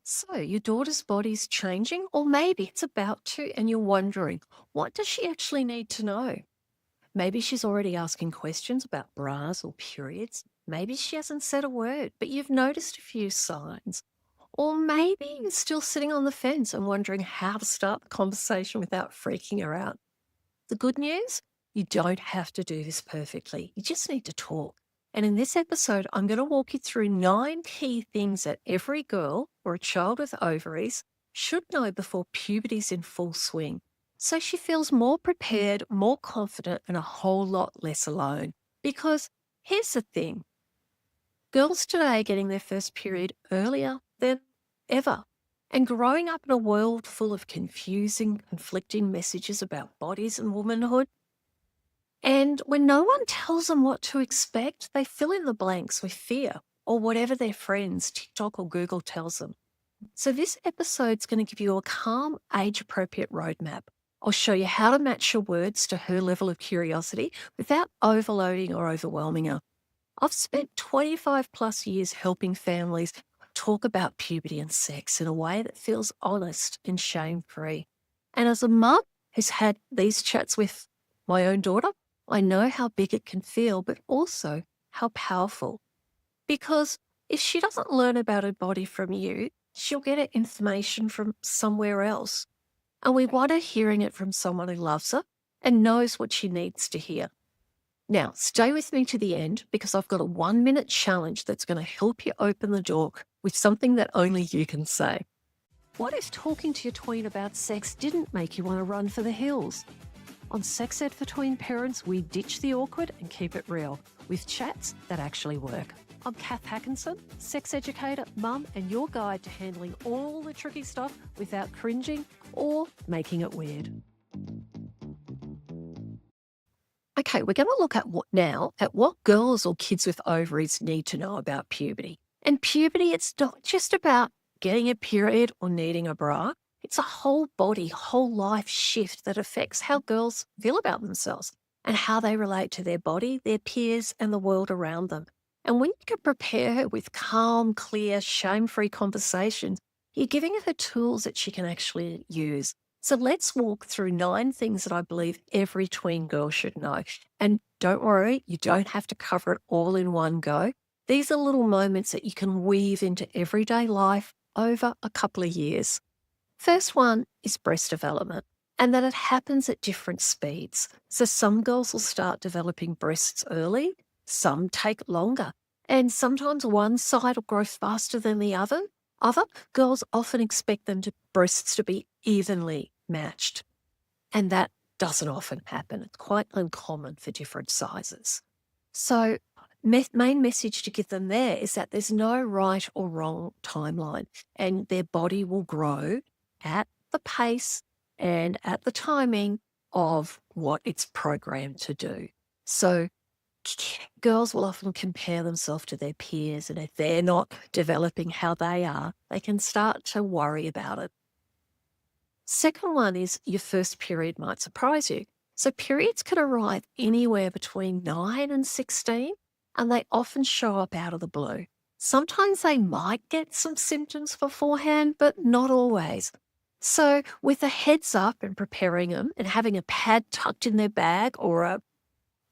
So, your daughter's body's changing, or maybe it's about to, and you're wondering, what does she actually need to know? Maybe she's already asking questions about bras or periods. Maybe she hasn't said a word, but you've noticed a few signs. Or maybe you're still sitting on the fence and wondering how to start the conversation without freaking her out. The good news, you don't have to do this perfectly. You just need to talk. And in this episode, I'm going to walk you through 9 key things that every girl or a child with ovaries should know before puberty's in full swing. So she feels more prepared, more confident, and a whole lot less alone. Because here's the thing, girls today are getting their first period earlier than ever. And growing up in a world full of confusing, conflicting messages about bodies and womanhood, and when no one tells them what to expect, they fill in the blanks with fear or whatever their friends, TikTok or Google tells them. So, this episode's going to give you a calm, age appropriate roadmap. I'll show you how to match your words to her level of curiosity without overloading or overwhelming her. I've spent 25 plus years helping families talk about puberty and sex in a way that feels honest and shame free. And as a mum who's had these chats with my own daughter, I know how big it can feel, but also how powerful. Because if she doesn't learn about her body from you, she'll get her information from somewhere else. And we want her hearing it from someone who loves her and knows what she needs to hear. Now, stay with me to the end because I've got a 1 minute challenge that's going to help you open the door with something that only you can say. What if talking to your tween about sex didn't make you want to run for the hills? On Sex Ed for Tween Parents, we ditch the awkward and keep it real with chats that actually work. I'm Cath Hackinson, sex educator, mum, and your guide to handling all the tricky stuff without cringing or making it weird. Okay, we're going to look at what girls or kids with ovaries need to know about puberty. And puberty, it's not just about getting a period or needing a bra. It's a whole body, whole life shift that affects how girls feel about themselves and how they relate to their body, their peers, and the world around them. And when you can prepare her with calm, clear, shame-free conversations, you're giving her tools that she can actually use. So let's walk through 9 things that I believe every tween girl should know. And don't worry, you don't have to cover it all in one go. These are little moments that you can weave into everyday life over a couple of years. First one is breast development, and that it happens at different speeds. So some girls will start developing breasts early, some take longer, and sometimes one side will grow faster than the other. Other girls often expect breasts to be evenly matched, and that doesn't often happen. It's quite uncommon for different sizes. So main message to give them there is that there's no right or wrong timeline, and their body will grow at the pace and at the timing of what it's programmed to do. So girls will often compare themselves to their peers, and if they're not developing how they are, they can start to worry about it. Second one is your first period might surprise you. So periods can arrive anywhere between 9 and 16, and they often show up out of the blue. Sometimes they might get some symptoms beforehand, but not always. So with a heads up and preparing them and having a pad tucked in their bag or a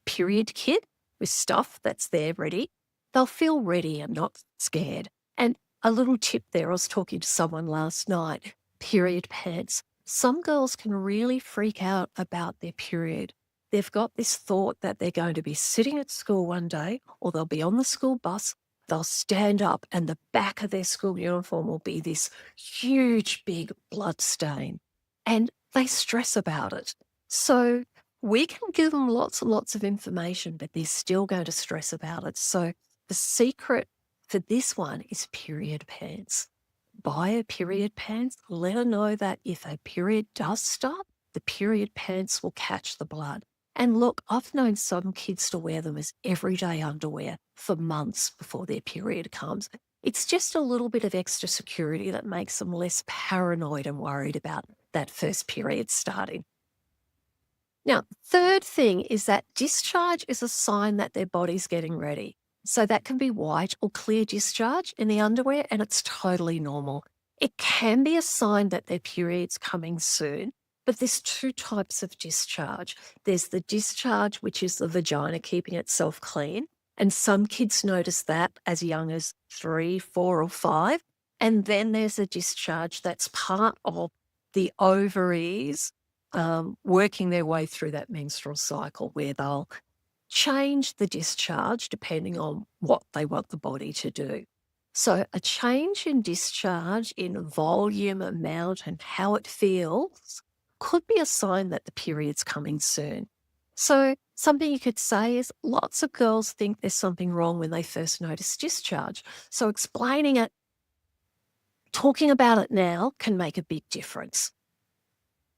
period kit with stuff that's there ready, they'll feel ready and not scared. And a little tip there, I was talking to someone last night, period pants. Some girls can really freak out about their period. They've got this thought that they're going to be sitting at school one day or they'll be on the school bus, they'll stand up and the back of their school uniform will be this huge, big blood stain. And they stress about it. So we can give them lots and lots of information, but they're still going to stress about it. So the secret for this one is period pants. Buy a period pants, let her know that if a period does start, the period pants will catch the blood. And look, I've known some kids to wear them as everyday underwear for months before their period comes. It's just a little bit of extra security that makes them less paranoid and worried about that first period starting. Now, third thing is that discharge is a sign that their body's getting ready. So that can be white or clear discharge in the underwear, and it's totally normal. It can be a sign that their period's coming soon, but there's two types of discharge. There's the discharge, which is the vagina keeping itself clean. And some kids notice that as young as 3, 4, or 5. And then there's a discharge that's part of the ovaries working their way through that menstrual cycle where they'll change the discharge depending on what they want the body to do. So a change in discharge in volume, amount, and how it feels could be a sign that the period's coming soon. So something you could say is lots of girls think there's something wrong when they first notice discharge. So explaining it, talking about it now can make a big difference.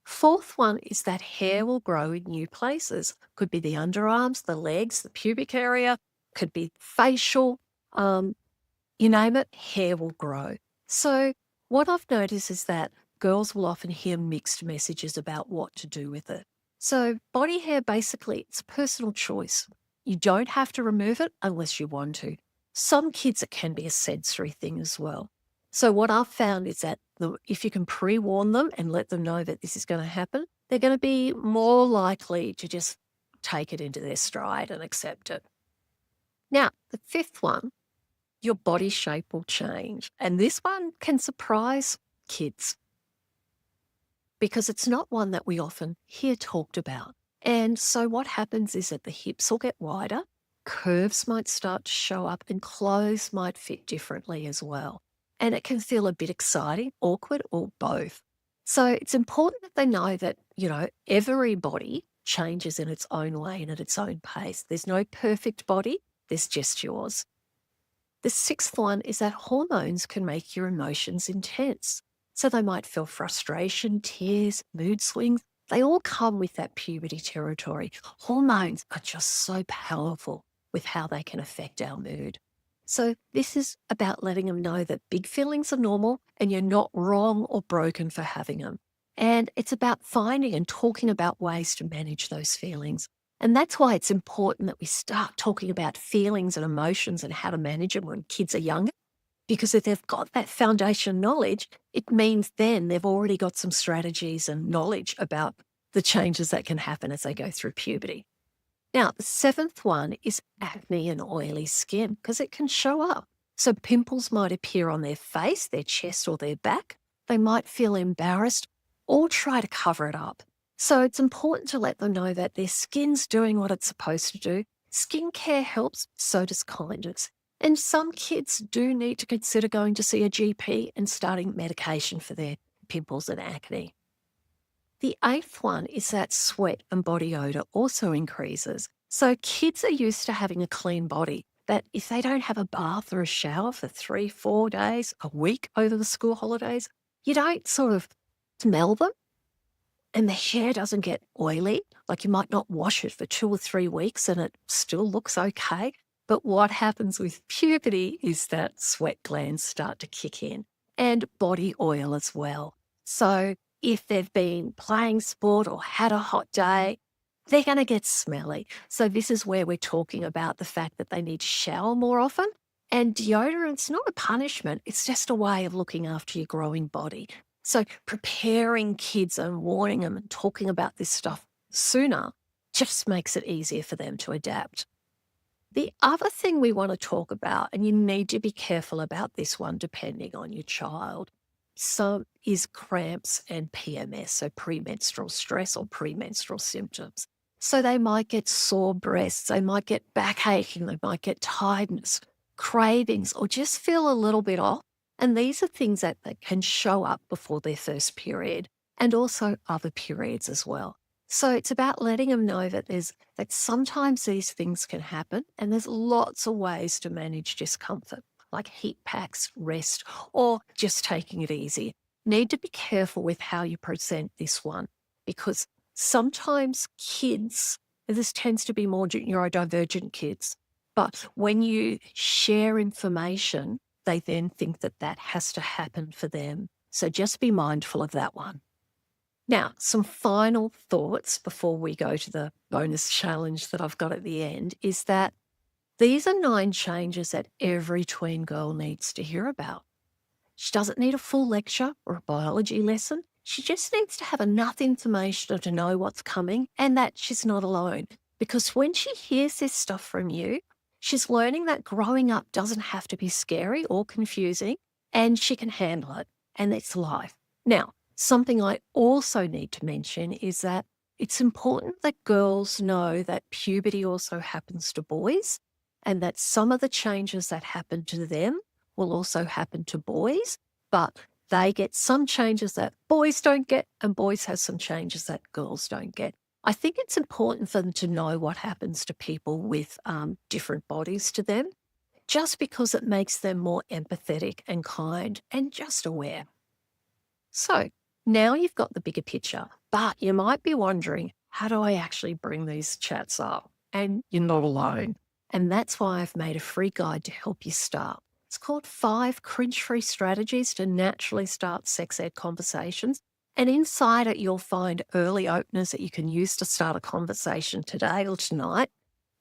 Fourth one is that hair will grow in new places. Could be the underarms, the legs, the pubic area, could be facial, you name it, hair will grow. So what I've noticed is that girls will often hear mixed messages about what to do with it. So body hair, basically, it's a personal choice. You don't have to remove it unless you want to. Some kids, it can be a sensory thing as well. So what I've found is that if you can pre-warn them and let them know that this is going to happen, they're going to be more likely to just take it into their stride and accept it. Now, the fifth one, your body shape will change. And this one can surprise kids because it's not one that we often hear talked about. And so what happens is that the hips will get wider, curves might start to show up, and clothes might fit differently as well. And it can feel a bit exciting, awkward, or both. So it's important that they know that, every body changes in its own way and at its own pace. There's no perfect body, there's just yours. The sixth one is that hormones can make your emotions intense. So they might feel frustration, tears, mood swings. They all come with that puberty territory. Hormones are just so powerful with how they can affect our mood. So this is about letting them know that big feelings are normal and you're not wrong or broken for having them. And it's about finding and talking about ways to manage those feelings. And that's why it's important that we start talking about feelings and emotions and how to manage them when kids are younger. Because if they've got that foundation knowledge, it means then they've already got some strategies and knowledge about the changes that can happen as they go through puberty. Now, the seventh one is acne and oily skin because it can show up. So pimples might appear on their face, their chest, or their back. They might feel embarrassed or try to cover it up. So it's important to let them know that their skin's doing what it's supposed to do. Skincare helps, so does kindness. And some kids do need to consider going to see a GP and starting medication for their pimples and acne. The eighth one is that sweat and body odour also increases. So kids are used to having a clean body, that if they don't have a bath or a shower for 3, 4 days, a week over the school holidays, you don't sort of smell them. And the hair doesn't get oily, like you might not wash it for 2 or 3 weeks and it still looks okay. But what happens with puberty is that sweat glands start to kick in and body oil as well. So if they've been playing sport or had a hot day, they're going to get smelly. So this is where we're talking about the fact that they need to shower more often. And deodorant's not a punishment. It's just a way of looking after your growing body. So preparing kids and warning them and talking about this stuff sooner just makes it easier for them to adapt. The other thing we want to talk about, and you need to be careful about this one depending on your child, is cramps and PMS, so premenstrual stress or premenstrual symptoms. So they might get sore breasts, they might get back aching, they might get tiredness, cravings, or just feel a little bit off. And these are things that can show up before their first period and also other periods as well. So it's about letting them know that that sometimes these things can happen and there's lots of ways to manage discomfort, like heat packs, rest, or just taking it easy. Need to be careful with how you present this one because sometimes kids, this tends to be more neurodivergent kids, but when you share information, they then think that that has to happen for them. So just be mindful of that one. Now, some final thoughts before we go to the bonus challenge that I've got at the end is that these are 9 changes that every tween girl needs to hear about. She doesn't need a full lecture or a biology lesson. She just needs to have enough information to know what's coming and that she's not alone. Because when she hears this stuff from you, she's learning that growing up doesn't have to be scary or confusing and she can handle it. And it's life. Now, something I also need to mention is that it's important that girls know that puberty also happens to boys and that some of the changes that happen to them will also happen to boys, but they get some changes that boys don't get and boys have some changes that girls don't get. I think it's important for them to know what happens to people with different bodies to them, just because it makes them more empathetic and kind and just aware. So now you've got the bigger picture, but you might be wondering, how do I actually bring these chats up? And you're not alone. And that's why I've made a free guide to help you start. It's called 5 Cringe-Free Strategies to Naturally Start Sex Ed Conversations. And inside it, you'll find early openers that you can use to start a conversation today or tonight,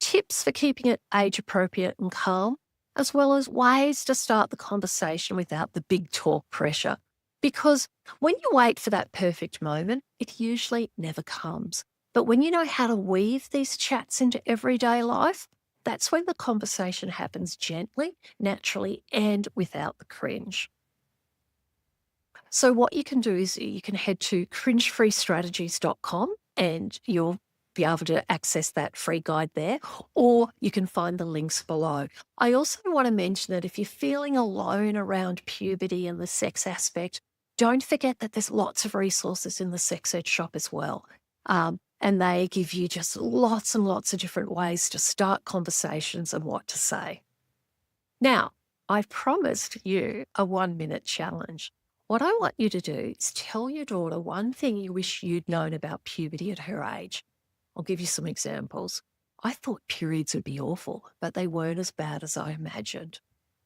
tips for keeping it age appropriate and calm, as well as ways to start the conversation without the big talk pressure. Because when you wait for that perfect moment, it usually never comes. But when you know how to weave these chats into everyday life, that's when the conversation happens gently, naturally, and without the cringe. So what you can do is you can head to cringe-free-strategies.com and you'll be able to access that free guide there, or you can find the links below. I also want to mention that if you're feeling alone around puberty and the sex aspect, don't forget that there's lots of resources in the sex ed shop as well. And they give you just lots and lots of different ways to start conversations and what to say. Now, I've promised you a 1-minute challenge. What I want you to do is tell your daughter one thing you wish you'd known about puberty at her age. I'll give you some examples. I thought periods would be awful, but they weren't as bad as I imagined.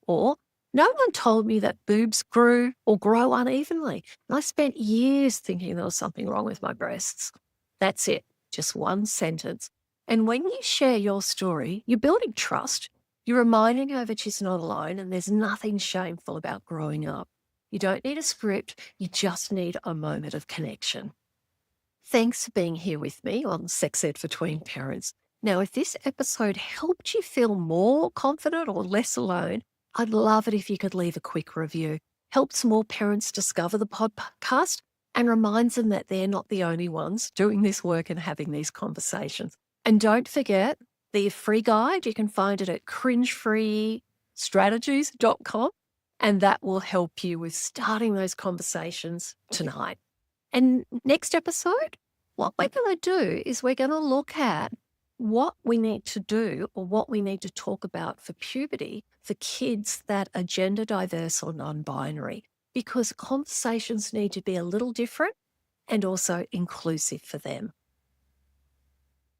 Or, no one told me that boobs grew or grow unevenly, and I spent years thinking there was something wrong with my breasts. That's it, just one sentence. And when you share your story, you're building trust. You're reminding her that she's not alone and there's nothing shameful about growing up. You don't need a script, you just need a moment of connection. Thanks for being here with me on Sex Ed for Tween Parents. Now, if this episode helped you feel more confident or less alone, I'd love it if you could leave a quick review. Helps more parents discover the podcast and reminds them that they're not the only ones doing this work and having these conversations. And don't forget, the free guide, you can find it at cringe-free-strategies.com, and that will help you with starting those conversations tonight. And next episode, what we're going to do is we're going to look at what we need to do or what we need to talk about for puberty for kids that are gender diverse or non-binary, because conversations need to be a little different and also inclusive for them.